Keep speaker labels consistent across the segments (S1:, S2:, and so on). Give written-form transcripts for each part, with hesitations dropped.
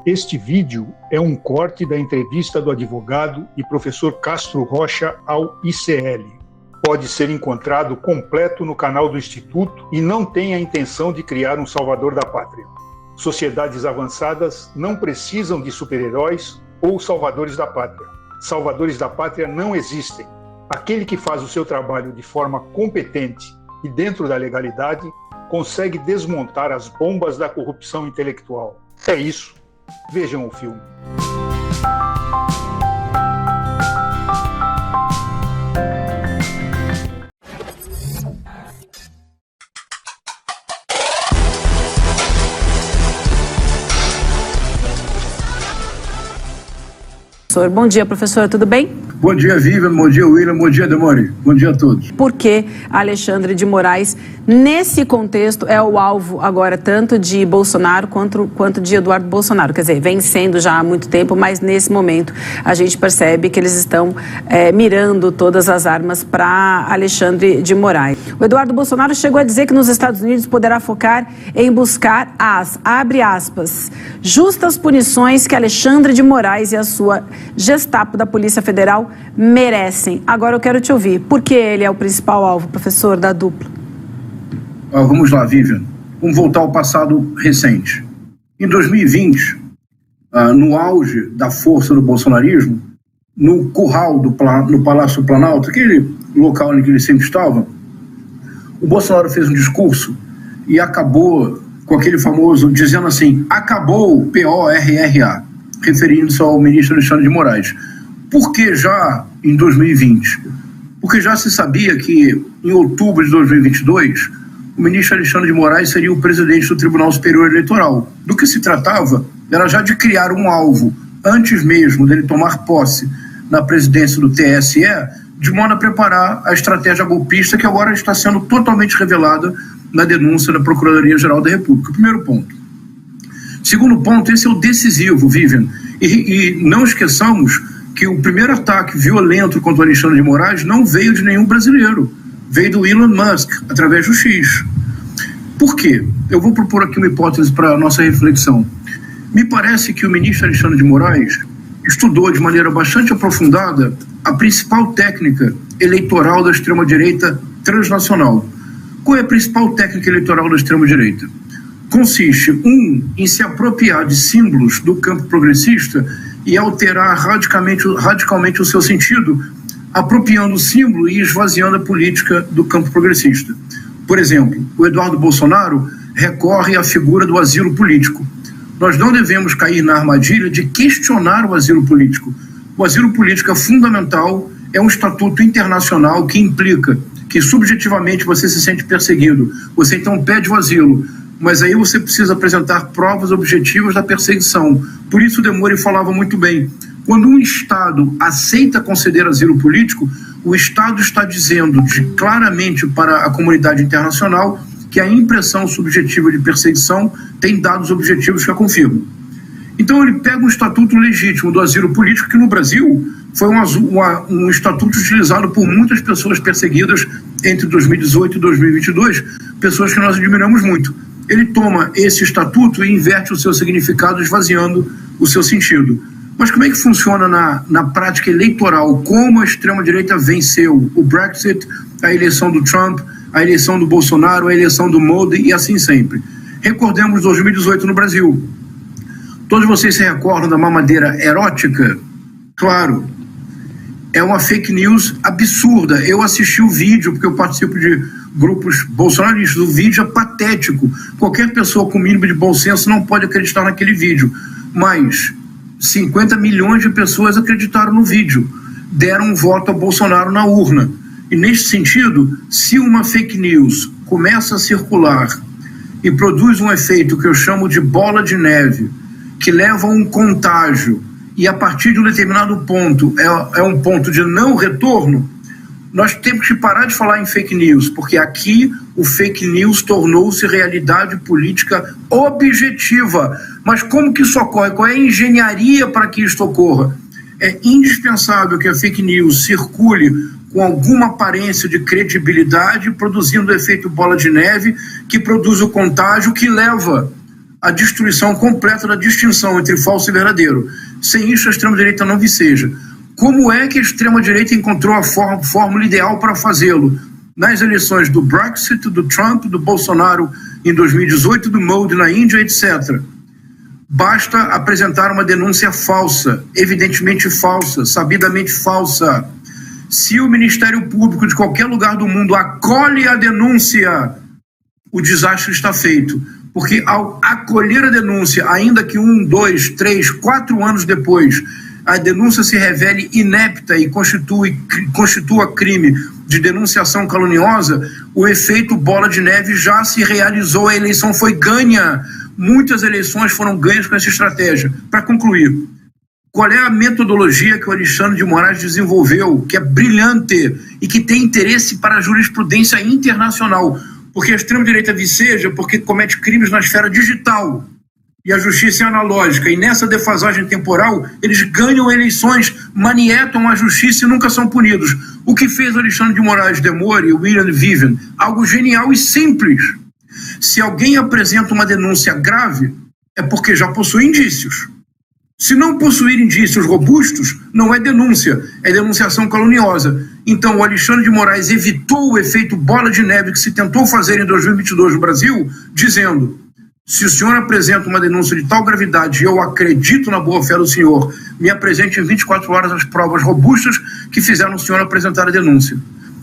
S1: Este vídeo é um corte da entrevista do advogado e professor Castro Rocha ao ICL. Pode ser encontrado completo no canal do Instituto e não tem a intenção de criar um salvador da pátria. Sociedades avançadas não precisam de super-heróis ou salvadores da pátria. Salvadores da pátria não existem. Aquele que faz o seu trabalho de forma competente e dentro da legalidade consegue desmontar as bombas da corrupção intelectual. É isso. Vejam o filme.
S2: Bom dia, professor, tudo bem?
S3: Bom dia, Vivian, bom dia, William, bom dia, Demore, bom dia a todos.
S2: Por que Alexandre de Moraes, nesse contexto, é o alvo agora tanto de Bolsonaro quanto de Eduardo Bolsonaro? Quer dizer, vem sendo já há muito tempo, mas nesse momento a gente percebe que eles estão mirando todas as armas para Alexandre de Moraes. O Eduardo Bolsonaro chegou a dizer que nos Estados Unidos poderá focar em buscar abre aspas, justas punições que Alexandre de Moraes e a sua Gestapo da Polícia Federal merecem. Agora eu quero te ouvir. Por que ele é o principal alvo, professor, da dupla?
S3: Vamos lá, Vivian. Vamos voltar ao passado recente. Em 2020, no auge da força do bolsonarismo, no curral no Palácio do Planalto, aquele local em que ele sempre estava, o Bolsonaro fez um discurso e acabou com aquele famoso, dizendo assim, acabou o PORRA, referindo-se ao ministro Alexandre de Moraes. Por que já em 2020? Porque já se sabia que em outubro de 2022 o ministro Alexandre de Moraes seria o presidente do Tribunal Superior Eleitoral. Do que se tratava era já de criar um alvo, antes mesmo dele tomar posse na presidência do TSE, de modo a preparar a estratégia golpista que agora está sendo totalmente revelada na denúncia da Procuradoria-Geral da República. Primeiro ponto. Segundo ponto, esse é o decisivo, Vivian. E não esqueçamos que o primeiro ataque violento contra o Alexandre de Moraes não veio de nenhum brasileiro. Veio do Elon Musk, através do X. Por quê? Eu vou propor aqui uma hipótese para a nossa reflexão. Me parece que o ministro Alexandre de Moraes estudou de maneira bastante aprofundada a principal técnica eleitoral da extrema-direita transnacional. Qual é a principal técnica eleitoral da extrema-direita? Consiste, em se apropriar de símbolos do campo progressista e alterar radicalmente o seu sentido, apropriando o símbolo e esvaziando a política do campo progressista. Por exemplo, o Eduardo Bolsonaro recorre à figura do asilo político. Nós não devemos cair na armadilha de questionar o asilo político. O asilo político é fundamental, é um estatuto internacional que implica que subjetivamente você se sente perseguido, você então pede o asilo, mas aí você precisa apresentar provas objetivas da perseguição. Por isso o Demore falava muito bem. Quando um Estado aceita conceder asilo político, o Estado está dizendo claramente para a comunidade internacional que a impressão subjetiva de perseguição tem dados objetivos que a confirmam. Então ele pega um estatuto legítimo do asilo político, que no Brasil foi um estatuto utilizado por muitas pessoas perseguidas entre 2018 e 2022, pessoas que nós admiramos muito. Ele toma esse estatuto e inverte o seu significado, esvaziando o seu sentido. Mas como é que funciona na prática eleitoral? Como a extrema-direita venceu o Brexit, a eleição do Trump, a eleição do Bolsonaro, a eleição do Modi e assim sempre. Recordemos 2018 no Brasil. Todos vocês se recordam da mamadeira erótica? Claro. É uma fake news absurda. Eu assisti o vídeo, porque eu participo de grupos bolsonaristas. O vídeo é patético. Qualquer pessoa com mínimo de bom senso não pode acreditar naquele vídeo. Mas 50 milhões de pessoas acreditaram no vídeo. Deram um voto a Bolsonaro na urna. E neste sentido, se uma fake news começa a circular e produz um efeito que eu chamo de bola de neve, que leva a um contágio, e a partir de um determinado ponto é um ponto de não retorno, nós temos que parar de falar em fake news, porque aqui o fake news tornou-se realidade política objetiva. Mas como que isso ocorre? Qual é a engenharia para que isso ocorra? É indispensável que a fake news circule com alguma aparência de credibilidade, produzindo o efeito bola de neve, que produz o contágio que leva a destruição completa da distinção entre falso e verdadeiro. Sem isso, a extrema-direita não viceja. Como é que a extrema-direita encontrou a fórmula ideal para fazê-lo? Nas eleições do Brexit, do Trump, do Bolsonaro em 2018, do Modi na Índia, etc. Basta apresentar uma denúncia falsa, evidentemente falsa, sabidamente falsa. Se o Ministério Público de qualquer lugar do mundo acolhe a denúncia, o desastre está feito. Porque ao acolher a denúncia, ainda que 1, 2, 3, 4 anos depois, a denúncia se revele inepta e constitua crime de denunciação caluniosa, o efeito bola de neve já se realizou, a eleição foi ganha. Muitas eleições foram ganhas com essa estratégia. Para concluir, qual é a metodologia que o Alexandre de Moraes desenvolveu, que é brilhante e que tem interesse para a jurisprudência internacional? Porque a extrema-direita viceja porque comete crimes na esfera digital e a justiça é analógica. E nessa defasagem temporal, eles ganham eleições, manietam a justiça e nunca são punidos. O que fez Alexandre de Moraes, Demore e William Vivian? Algo genial e simples. Se alguém apresenta uma denúncia grave, é porque já possui indícios. Se não possuir indícios robustos, não é denúncia, é denunciação caluniosa. Então, o Alexandre de Moraes evitou o efeito bola de neve que se tentou fazer em 2022 no Brasil, dizendo: se o senhor apresenta uma denúncia de tal gravidade e eu acredito na boa-fé do senhor, me apresente em 24 horas as provas robustas que fizeram o senhor apresentar a denúncia.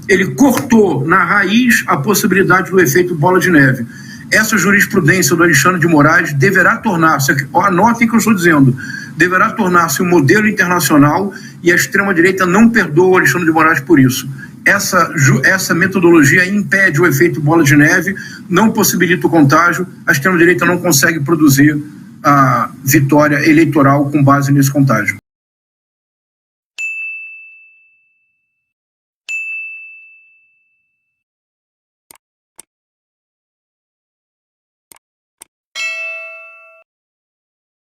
S3: Ele cortou na raiz a possibilidade do efeito bola de neve. Essa jurisprudência do Alexandre de Moraes deverá tornar-se, anotem o que eu estou dizendo, deverá tornar-se um modelo internacional e a extrema-direita não perdoa o Alexandre de Moraes por isso. Essa metodologia impede o efeito bola de neve, não possibilita o contágio, a extrema-direita não consegue produzir a vitória eleitoral com base nesse contágio.